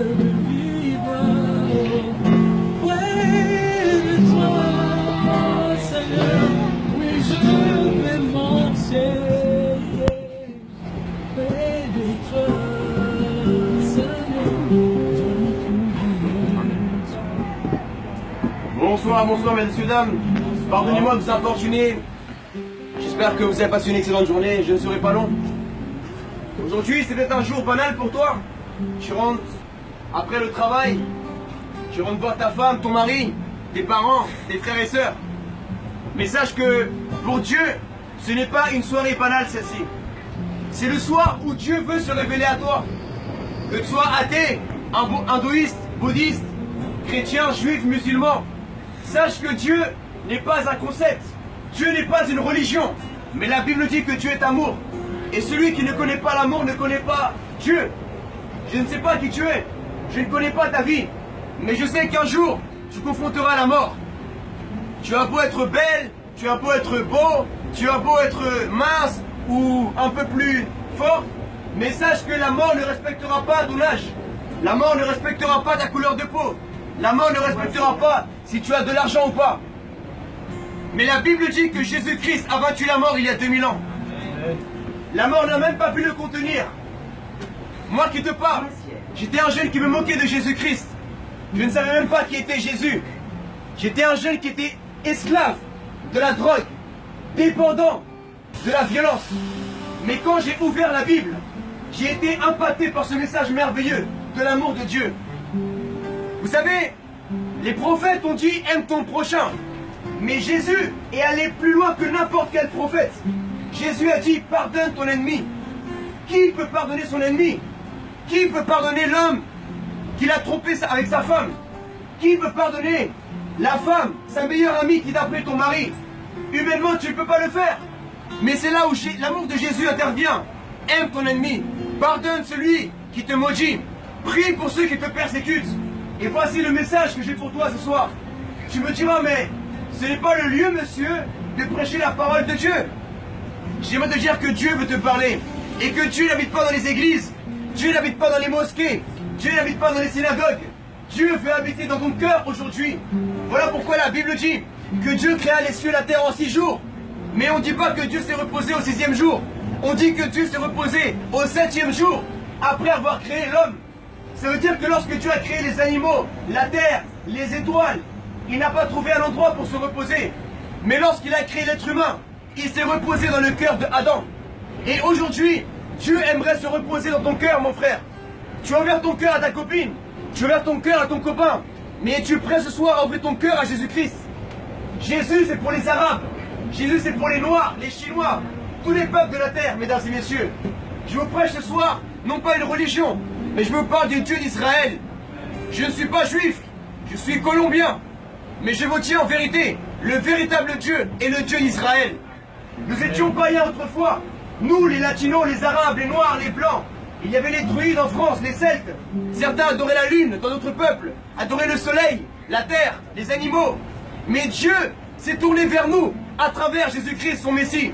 veux vivre près de toi, Seigneur. Oui, je vais marcher près de toi, Seigneur. Bonsoir, bonsoir messieurs, dames. Pardonnez-moi de vous importuner. J'espère que vous avez passé une excellente journée. Je ne serai pas long. Aujourd'hui, c'est peut-être un jour banal pour toi. Tu rentres après le travail. Tu rentres voir ta femme, ton mari, tes parents, tes frères et sœurs. Mais sache que pour Dieu, ce n'est pas une soirée banale celle-ci. C'est le soir où Dieu veut se révéler à toi. Que tu sois athée, hindouiste, bouddhiste, chrétien, juif, musulman. Sache que Dieu n'est pas un concept. Dieu n'est pas une religion. Mais la Bible dit que Dieu est amour. Et celui qui ne connaît pas l'amour ne connaît pas Dieu. Je ne sais pas qui tu es. Je ne connais pas ta vie. Mais je sais qu'un jour, tu confronteras la mort. Tu as beau être belle, tu as beau être beau, tu as beau être mince ou un peu plus fort. Mais sache que la mort ne respectera pas ton âge. La mort ne respectera pas ta couleur de peau. La mort ne respectera pas si tu as de l'argent ou pas. Mais la Bible dit que Jésus-Christ a vaincu la mort il y a 2000 ans. La mort n'a même pas pu le contenir. Moi qui te parle, j'étais un jeune qui me moquait de Jésus-Christ. Je ne savais même pas qui était Jésus. J'étais un jeune qui était esclave de la drogue, dépendant de la violence. Mais quand j'ai ouvert la Bible, j'ai été impacté par ce message merveilleux de l'amour de Dieu. Vous savez, les prophètes ont dit « aime ton prochain ». Mais Jésus est allé plus loin que n'importe quel prophète. Jésus a dit « pardonne ton ennemi ». Qui peut pardonner son ennemi? Qui peut pardonner l'homme qu'il a trompé avec sa femme? Qui peut pardonner la femme, sa meilleure amie qui t'a appelé ton mari? Humainement, tu ne peux pas le faire. Mais c'est là où l'amour de Jésus intervient. Aime ton ennemi. Pardonne celui qui te maudit. Prie pour ceux qui te persécutent. Et voici le message que j'ai pour toi ce soir. Tu me diras, mais ce n'est pas le lieu, monsieur, de prêcher la parole de Dieu. J'aimerais te dire que Dieu veut te parler. Et que Dieu n'habite pas dans les églises. Dieu n'habite pas dans les mosquées. Dieu n'habite pas dans les synagogues. Dieu veut habiter dans ton cœur aujourd'hui. Voilà pourquoi la Bible dit que Dieu créa les cieux et la terre en 6 jours. Mais on ne dit pas que Dieu s'est reposé au 6e jour. On dit que Dieu s'est reposé au 7e jour, après avoir créé l'homme. Ça veut dire que lorsque Dieu a créé les animaux, la terre, les étoiles, il n'a pas trouvé un endroit pour se reposer. Mais lorsqu'il a créé l'être humain, il s'est reposé dans le cœur d'Adam. Et aujourd'hui, Dieu aimerait se reposer dans ton cœur, mon frère. Tu as ouvert ton cœur à ta copine, tu as ouvert ton cœur à ton copain, mais es-tu prêt ce soir à ouvrir ton cœur à Jésus-Christ? Jésus, c'est pour les Arabes. Jésus, c'est pour les Noirs, les Chinois, tous les peuples de la terre, mesdames et messieurs. Je vous prêche ce soir, non pas une religion, mais je vous parle du Dieu d'Israël. Je ne suis pas juif, je suis colombien. Mais je vous tiens en vérité, le véritable Dieu est le Dieu d'Israël. Nous étions païens autrefois. Nous, les latinos, les arabes, les noirs, les blancs. Il y avait les druides en France, les celtes. Certains adoraient la lune dans notre peuple, adoraient le soleil, la terre, les animaux. Mais Dieu s'est tourné vers nous à travers Jésus-Christ, son Messie.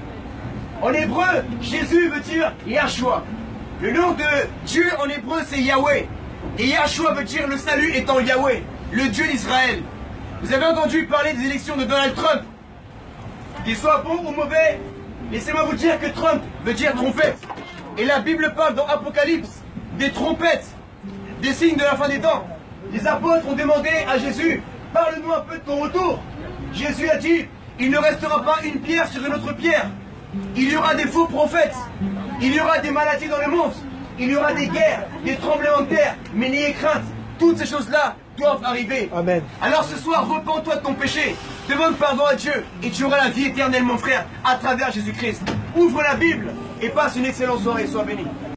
En hébreu, Jésus veut dire Yahshua. Le nom de Dieu en hébreu, c'est Yahweh. Et Yahshua veut dire le salut étant Yahweh, le Dieu d'Israël. Vous avez entendu parler des élections de Donald Trump. Qu'il soit bon ou mauvais, laissez-moi vous dire que Trump veut dire trompette. Et la Bible parle dans Apocalypse des trompettes, des signes de la fin des temps. Les apôtres ont demandé à Jésus, parle-nous un peu de ton retour. Jésus a dit, il ne restera pas une pierre sur une autre pierre. Il y aura des faux prophètes. Il y aura des maladies dans le monde. Il y aura des guerres, des tremblements de terre. Mais n'ayez crainte, toutes ces choses-là doivent arriver. Amen. Alors ce soir, repens-toi de ton péché. Demande pardon à Dieu et tu auras la vie éternelle, mon frère, à travers Jésus-Christ. Ouvre la Bible et passe une excellente soirée. Sois béni.